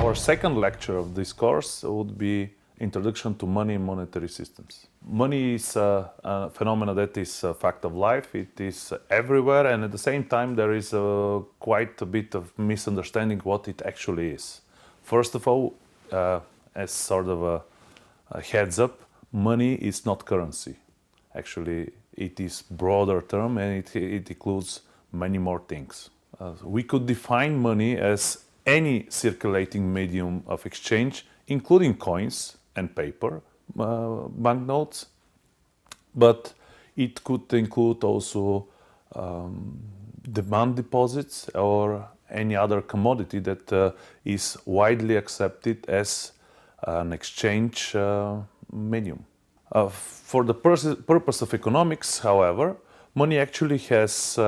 Our second lecture of this course would be Introduction to Money and Monetary Systems. Money is a phenomenon that is a fact of life. It is everywhere, and at the same time there is quite a bit of misunderstanding what it actually is. First of all, as sort of a heads up, money is not currency. Actually, it is broader term, and it includes many more things. We could define money as any circulating medium of exchange, including coins and paper, banknotes, but it could include also demand deposits or any other commodity that is widely accepted as an exchange medium. For the purpose of economics, however, money actually has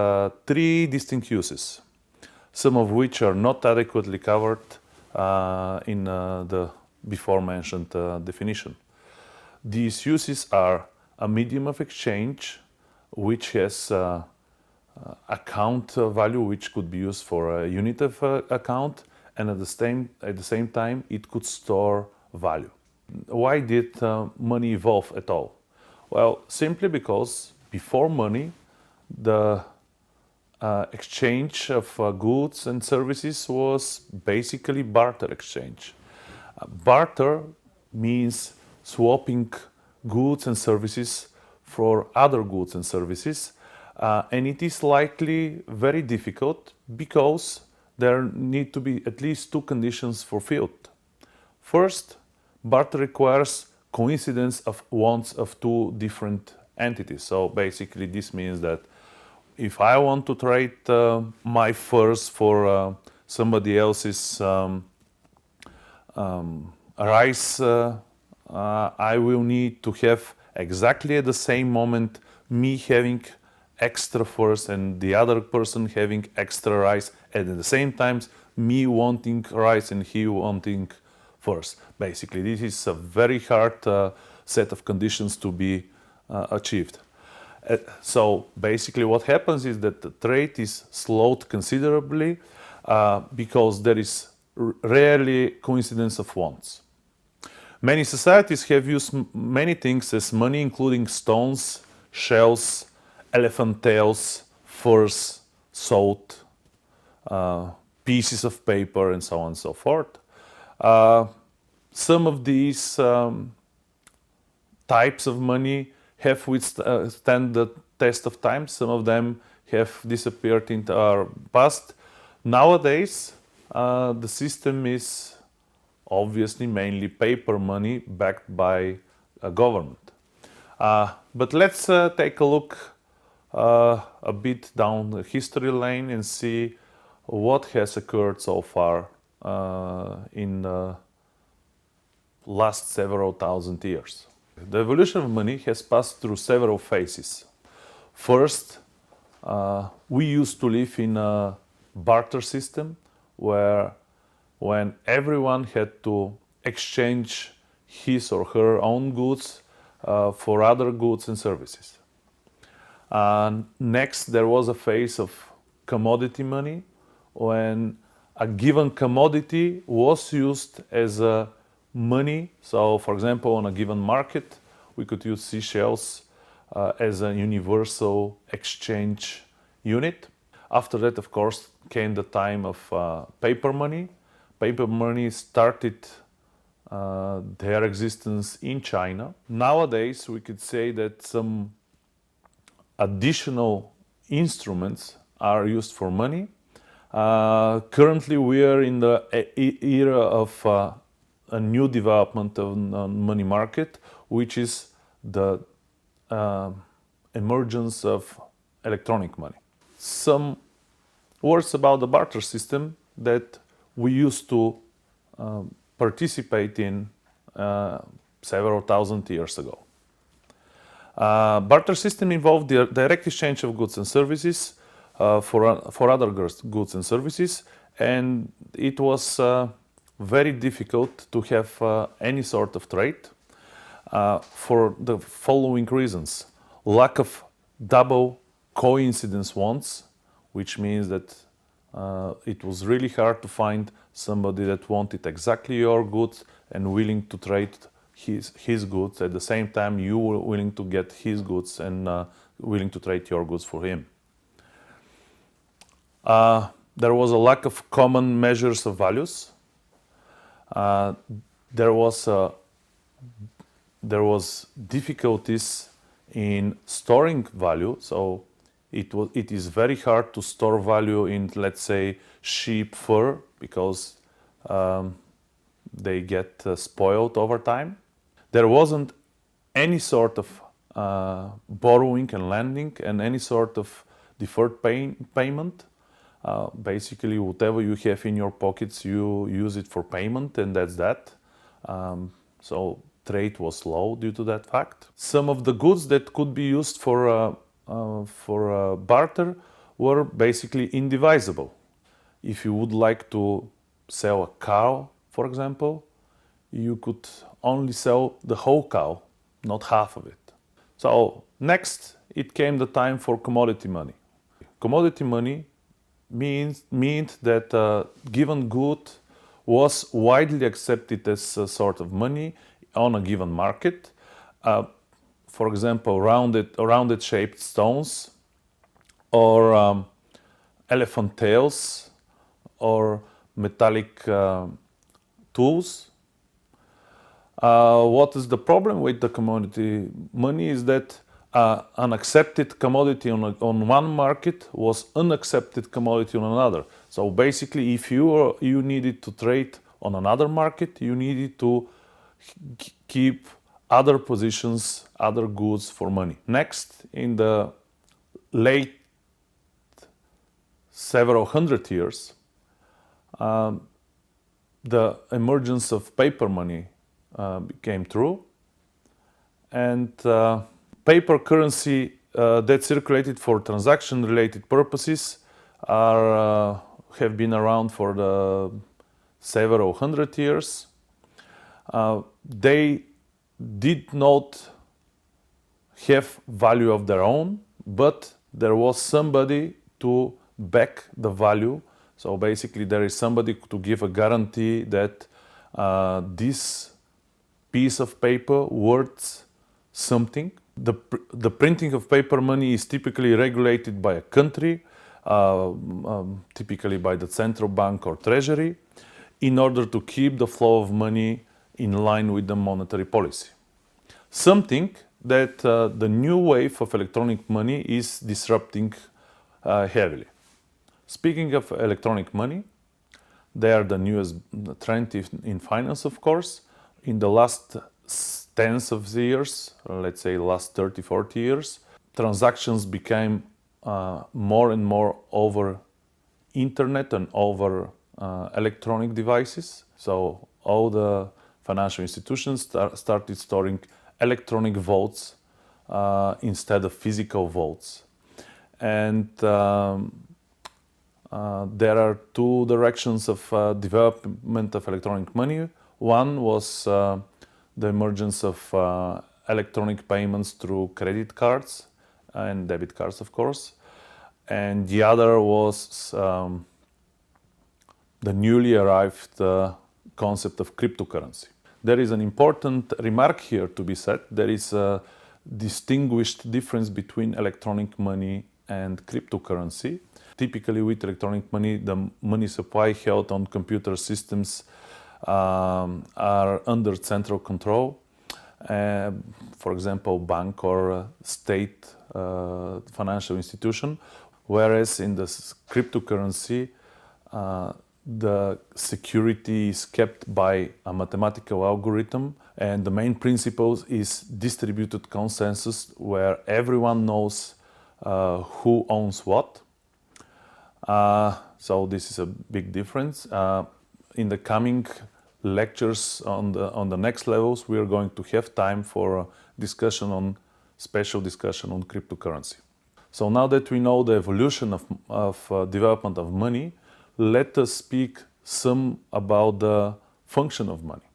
three distinct uses, some of which are not adequately covered in the before mentioned definition. These uses are a medium of exchange, which has account value, which could be used for a unit of account, and at the same time it could store value. Why did money evolve at all? Well, simply because before money, the exchange of goods and services was basically barter exchange. Barter means swapping goods and services for other goods and services, and it is likely very difficult because there need to be at least two conditions fulfilled. First, barter requires coincidence of wants of two different entities. So basically this means that if I want to trade my furs for somebody else's rice, I will need to have exactly at the same moment me having extra furs and the other person having extra rice, and at the same time me wanting rice and he wanting furs. Basically, this is a very hard set of conditions to be achieved. So basically what happens is that the trade is slowed considerably because there is rarely coincidence of wants. Many societies have used many things as money, including stones, shells, elephant tails, furs, salt, pieces of paper, and so on and so forth. Some of these types of money have withstand the test of time. Some of them have disappeared into our past. Nowadays, the system is obviously mainly paper money backed by a government. But let's take a look a bit down the history lane and see what has occurred so far in the last several thousand years. The evolution of money has passed through several phases. First, we used to live in a barter system where when everyone had to exchange his or her own goods for other goods and services. Next, there was a phase of commodity money when a given commodity was used as a money. So, for example, on a given market, we could use seashells as a universal exchange unit. After that, of course, came the time of paper money. Paper money started their existence in China. Nowadays, we could say that some additional instruments are used for money. Currently, we are in the era of a new development of the money market, which is the emergence of electronic money. Some words about the barter system that we used to participate in several thousand years ago. Barter system involved the direct exchange of goods and services for other goods and services, and it was very difficult to have any sort of trade for the following reasons. Lack of double coincidence wants, which means that it was really hard to find somebody that wanted exactly your goods and willing to trade his goods. At the same time, you were willing to get his goods and willing to trade your goods for him. There was a lack of common measures of values. There was difficulties in storing value. So it is very hard to store value in, let's say, sheep fur, because they get spoiled over time. There wasn't any sort of borrowing and lending and any sort of deferred payment. Basically, whatever you have in your pockets, you use it for payment, and that's that. So trade was slow due to that fact. Some of the goods that could be used for barter were basically indivisible. If you would like to sell a cow, for example, you could only sell the whole cow, not half of it. So next, it came the time for commodity money. Commodity money meant that a given good was widely accepted as a sort of money on a given market. For example, rounded shaped stones, or elephant tails, or metallic tools. What is the problem with the commodity money is that an accepted commodity on one market was unaccepted commodity on another. So basically, if you needed to trade on another market, you needed to keep other positions, other goods for money. Next, in the late several hundred years, the emergence of paper money became true, and paper currency that circulated for transaction-related purposes have been around for the several hundred years. They did not have value of their own, but there was somebody to back the value. So basically, there is somebody to give a guarantee that this piece of paper worth something. The printing of paper money is typically regulated by a country, typically by the central bank or treasury, in order to keep the flow of money in line with the monetary policy. Something that the new wave of electronic money is disrupting heavily. Speaking of electronic money, they are the newest trend in finance, of course. In the last tens of years, let's say last 30, 40 years, transactions became more and more over internet and over electronic devices. So all the financial institutions started storing electronic votes instead of physical votes. And there are two directions of development of electronic money. One was the emergence of electronic payments through credit cards and debit cards, of course. And the other was the newly arrived concept of cryptocurrency. There is an important remark here to be said. There is a distinguished difference between electronic money and cryptocurrency. Typically, with electronic money, the money supply held on computer systems are under central control. For example, bank or state financial institution. Whereas in the cryptocurrency, the security is kept by a mathematical algorithm, and the main principle is distributed consensus, where everyone knows who owns what. So this is a big difference. In the coming lectures on the next levels, we are going to have time for special discussion on cryptocurrency. So now that we know the evolution of development of money, let us speak some about the function of money.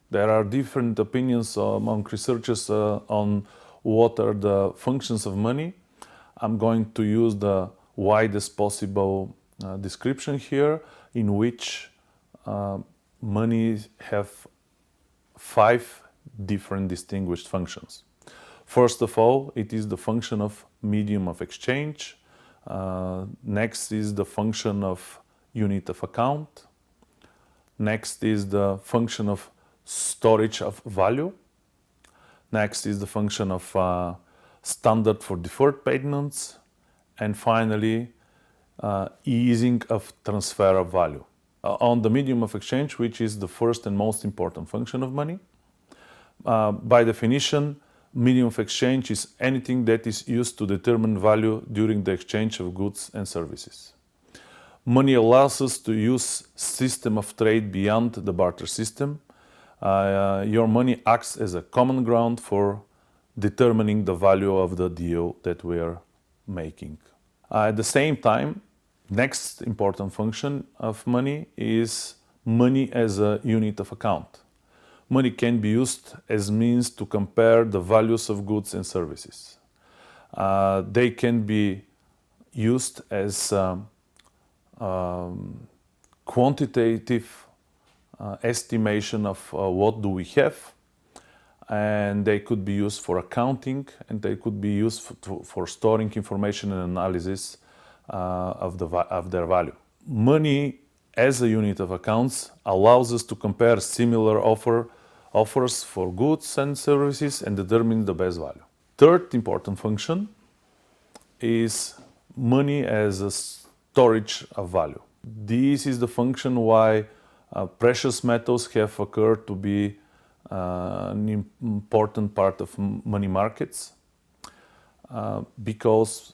There are different opinions among researchers on what are the functions of money. I'm going to use the widest possible description here, in which money have 5 different distinguished functions. First of all, it is the function of medium of exchange. Next is the function of unit of account. Next is the function of storage of value. Next is the function of standard for deferred payments. And finally, easing of transfer of value. On the medium of exchange, which is the first and most important function of money, by definition, medium of exchange is anything that is used to determine value during the exchange of goods and services. Money allows us to use system of trade beyond the barter system. Your money acts as a common ground for determining the value of the deal that we are making. At the same time, next important function of money is money as a unit of account. Money can be used as means to compare the values of goods and services. They can be used as quantitative estimation of what do we have, and they could be used for accounting, and they could be used for storing information and analysis of their value. Money as a unit of accounts allows us to compare similar offers for goods and services and determine the best value. Third important function is money as a storage of value. This is the function why precious metals have occurred to be an important part of money markets, because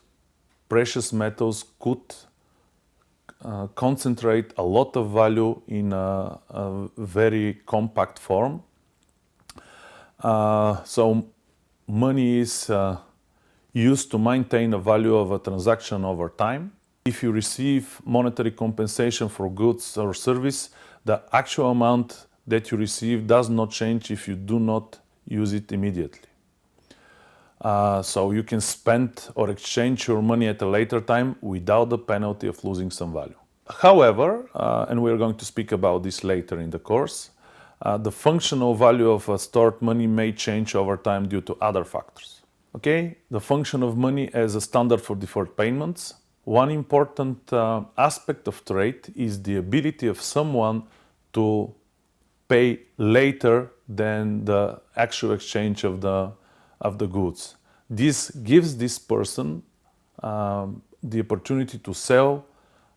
precious metals could concentrate a lot of value in a very compact form. So money is used to maintain the value of a transaction over time. If you receive monetary compensation for goods or service, the actual amount that you receive does not change if you do not use it immediately. So you can spend or exchange your money at a later time without the penalty of losing some value. However, and we're going to speak about this later in the course, the functional value of stored money may change over time due to other factors. Okay, the function of money as a standard for deferred payments. One important aspect of trade is the ability of someone to pay later than the actual exchange of the goods. This gives this person the opportunity to sell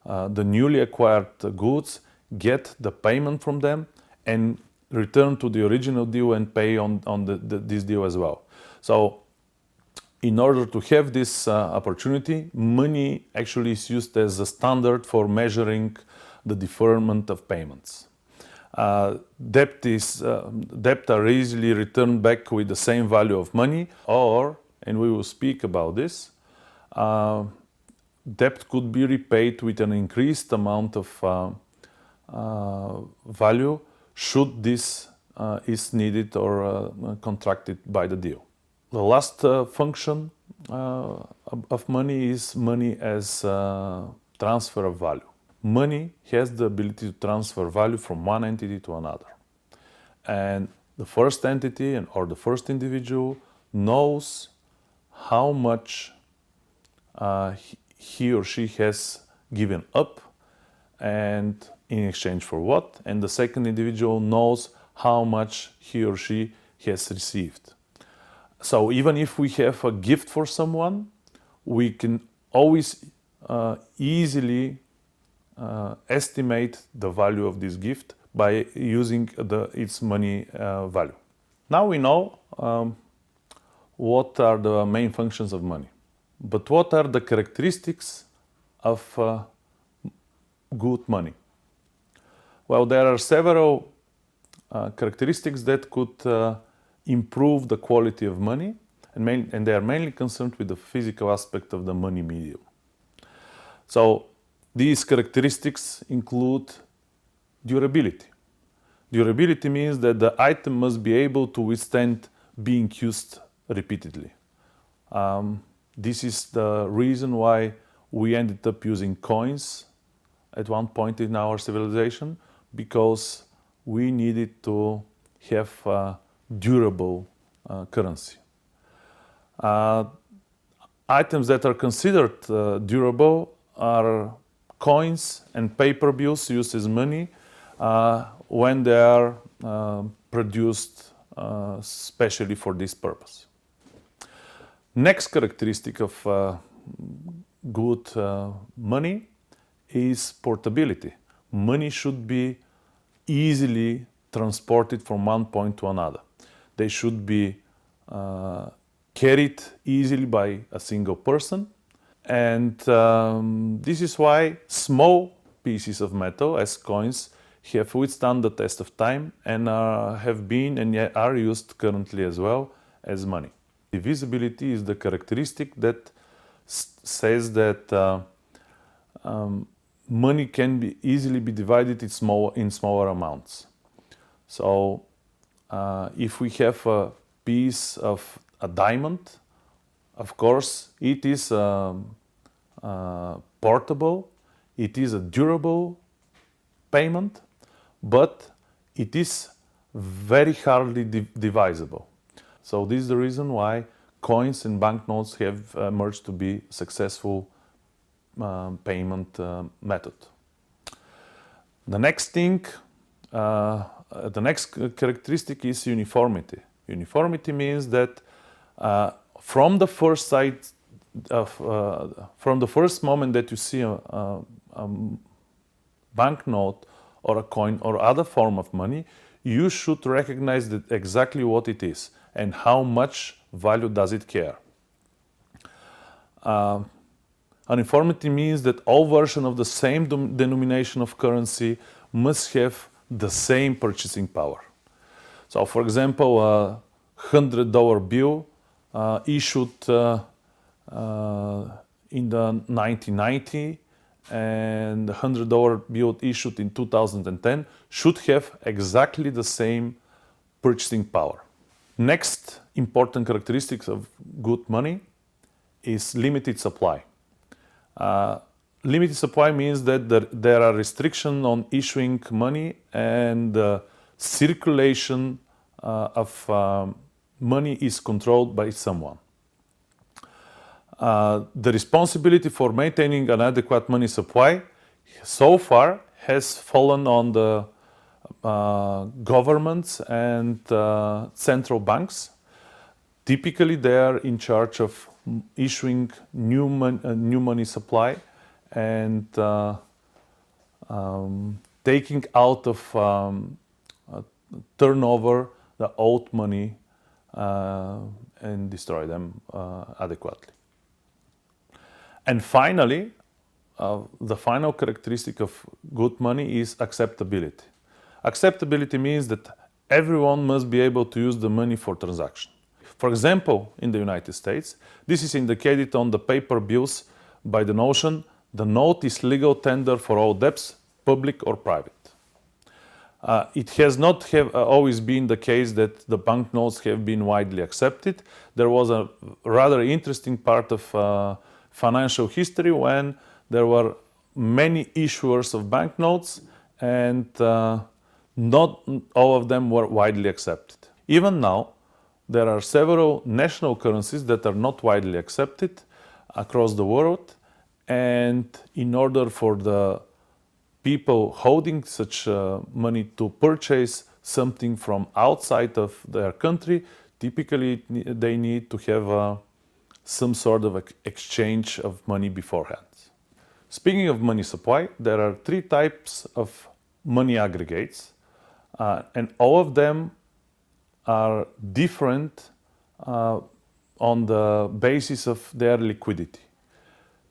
the newly acquired goods, get the payment from them, and return to the original deal and pay on this deal as well. So in order to have this opportunity, money actually is used as a standard for measuring the deferment of payments. Debt are easily returned back with the same value of money, or, and we will speak about this, debt could be repaid with an increased amount of value should this is needed or contracted by the deal. The last function of money is money as transfer of value. Money has the ability to transfer value from one entity to another. And the first entity or the first individual knows how much he or she has given up and in exchange for what. And the second individual knows how much he or she has received. So even if we have a gift for someone, we can always easily estimate the value of this gift by using its money value. Now we know what are the main functions of money. But what are the characteristics of good money? Well, there are several characteristics that could improve the quality of money, and they are mainly concerned with the physical aspect of the money medium. So these characteristics include durability. Durability means that the item must be able to withstand being used repeatedly. This is the reason why we ended up using coins at one point in our civilization because we needed to have durable currency. Items that are considered durable are coins and paper bills used as money when they are produced specially for this purpose. Next characteristic of good money is portability. Money should be easily transported from one point to another. They should be carried easily by a single person. And this is why small pieces of metal, as coins, have withstood the test of time and have been and yet are used currently as well as money. Divisibility is the characteristic that says that money can be easily be divided in smaller amounts. So if we have a piece of a diamond, of course it is portable, it is a durable payment, but it is very hardly divisible. So this is the reason why coins and banknotes have emerged to be successful payment method. The next thing, the next characteristic is uniformity. Uniformity means that from the first sight of, from the first moment that you see a banknote or a coin or other form of money, you should recognize that exactly what it is and how much value does it carry. Uniformity means that all versions of the same denomination of currency must have the same purchasing power. So, for example, a $100 bill issued in the 1990 and the $100 bill issued in 2010 should have exactly the same purchasing power. Next important characteristics of good money is limited supply. Limited supply means that there are restrictions on issuing money and circulation of money is controlled by someone. The responsibility for maintaining an adequate money supply so far has fallen on the governments and central banks. Typically, they are in charge of issuing new money supply and taking out of turnover the old money and destroy them adequately. And finally, the final characteristic of good money is acceptability. Acceptability means that everyone must be able to use the money for transaction. For example, in the United States, this is indicated on the paper bills by the notion the note is legal tender for all debts, public or private. It has not always been the case that the banknotes have been widely accepted. There was a rather interesting part of financial history when there were many issuers of banknotes and not all of them were widely accepted. Even now, there are several national currencies that are not widely accepted across the world, and in order for the people holding such money to purchase something from outside of their country, typically they need to have some sort of exchange of money beforehand. Speaking of money supply, there are three types of money aggregates, and all of them are different on the basis of their liquidity.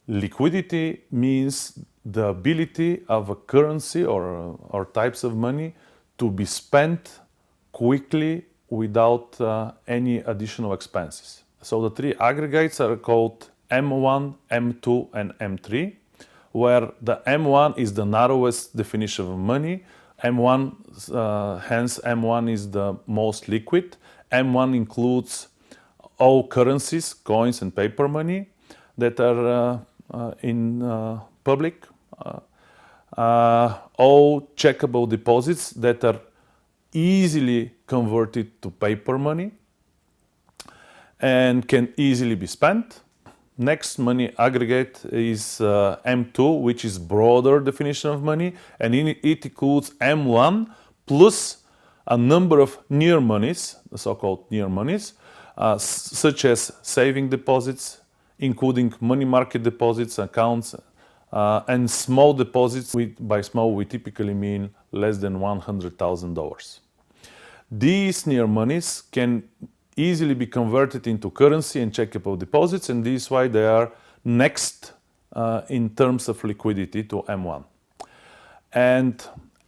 Liquidity means the ability of a currency or types of money to be spent quickly without any additional expenses. So the three aggregates are called M1, M2, and M3, where the M1 is the narrowest definition of money. Hence M1 is the most liquid. M1 includes all currencies, coins and paper money that are in public. all checkable deposits that are easily converted to paper money and can easily be spent. Next money aggregate is M2, which is broader definition of money, and it includes M1 plus a number of near monies, the so-called near monies, such as saving deposits, including money market deposits, accounts, and small deposits. By small, we typically mean less than $100,000. These near monies can easily be converted into currency and checkable deposits, and this is why they are next in terms of liquidity to M1. And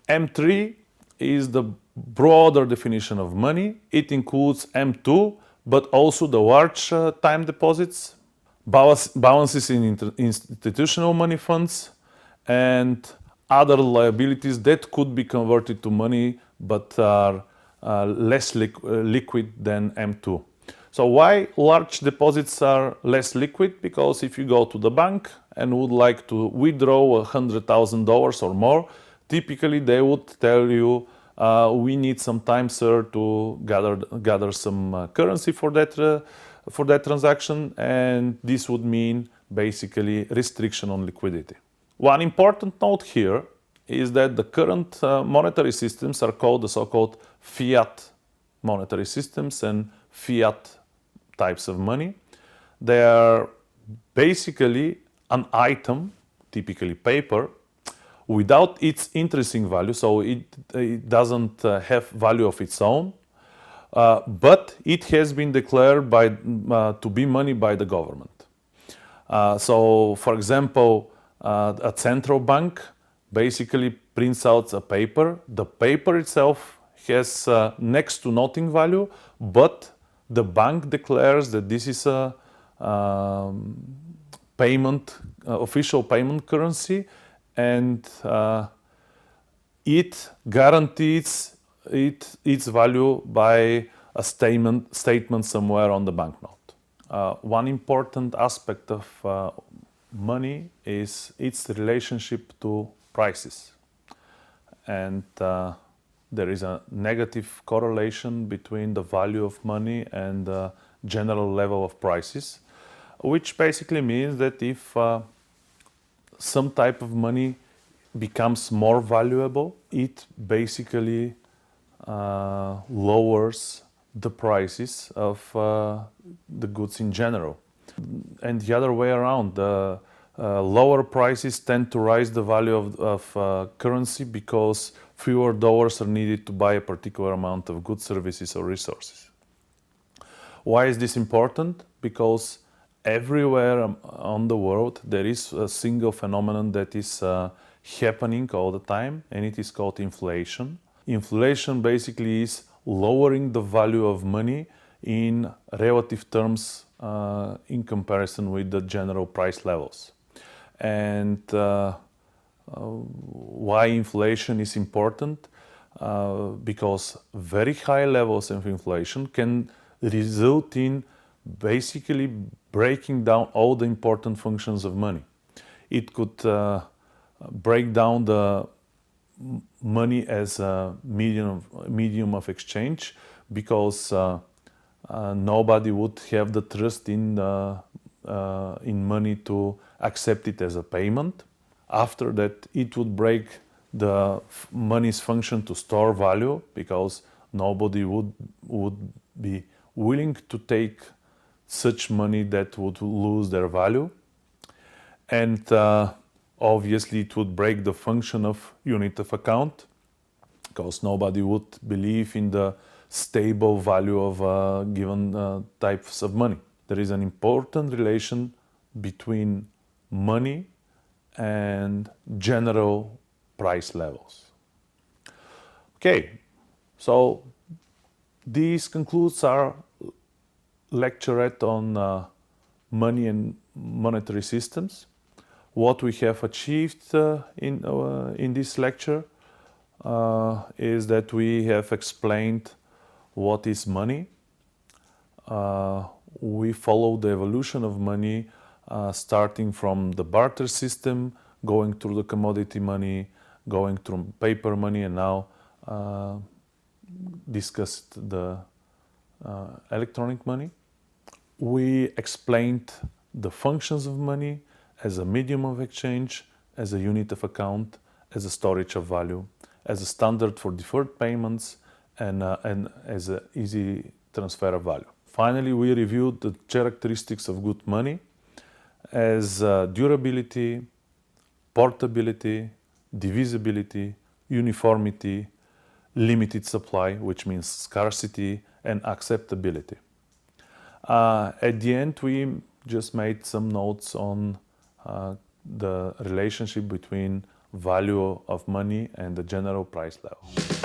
M3 is the broader definition of money. It includes M2, but also the large time deposits, balances in institutional money funds, and other liabilities that could be converted to money but are less liquid than M2. So why large deposits are less liquid? Because if you go to the bank and would like to withdraw $100,000 or more, typically they would tell you, we need some time, sir, to gather some currency for that transaction, and this would mean basically restriction on liquidity. One important note here is that the current monetary systems are called the so-called fiat monetary systems and fiat types of money. They are basically an item, typically paper, without its intrinsic value, so it doesn't have value of its own, but it has been declared to be money by the government. So, for example, a central bank basically prints out a paper. The paper itself has next to nothing value, but the bank declares that this is a official payment currency, and it guarantees its value by a statement somewhere on the banknote. One important aspect of money is its relationship to prices, and there is a negative correlation between the value of money and the general level of prices, which basically means that if some type of money becomes more valuable, it basically lowers the prices of the goods in general. And the other way around, the lower prices tend to raise the value of currency because fewer dollars are needed to buy a particular amount of goods, services, or resources. Why is this important? Because everywhere on the world there is a single phenomenon that is happening all the time, and it is called inflation. Inflation basically is lowering the value of money in relative terms in comparison with the general price levels. And why inflation is important? Because very high levels of inflation can result in basically breaking down all the important functions of money. It could break down the money as a medium of exchange, because nobody would have the trust in money to accept it as a payment. After that, it would break the money's function to store value, because nobody would be willing to take such money that would lose their value. And obviously it would break the function of unit of account, because nobody would believe in the stable value of given types of money. There is an important relation between money and general price levels. Okay, so this concludes our lecturette on money and monetary systems. What we have achieved in this lecture is that we have explained what is money. We follow the evolution of money starting from the barter system, going through the commodity money, going through paper money and now discussed the electronic money. We explained the functions of money as a medium of exchange, as a unit of account, as a storage of value, as a standard for deferred payments, and as an easy transfer of value. Finally, we reviewed the characteristics of good money as durability, portability, divisibility, uniformity, limited supply, which means scarcity, and acceptability. At the end, we just made some notes on the relationship between value of money and the general price level.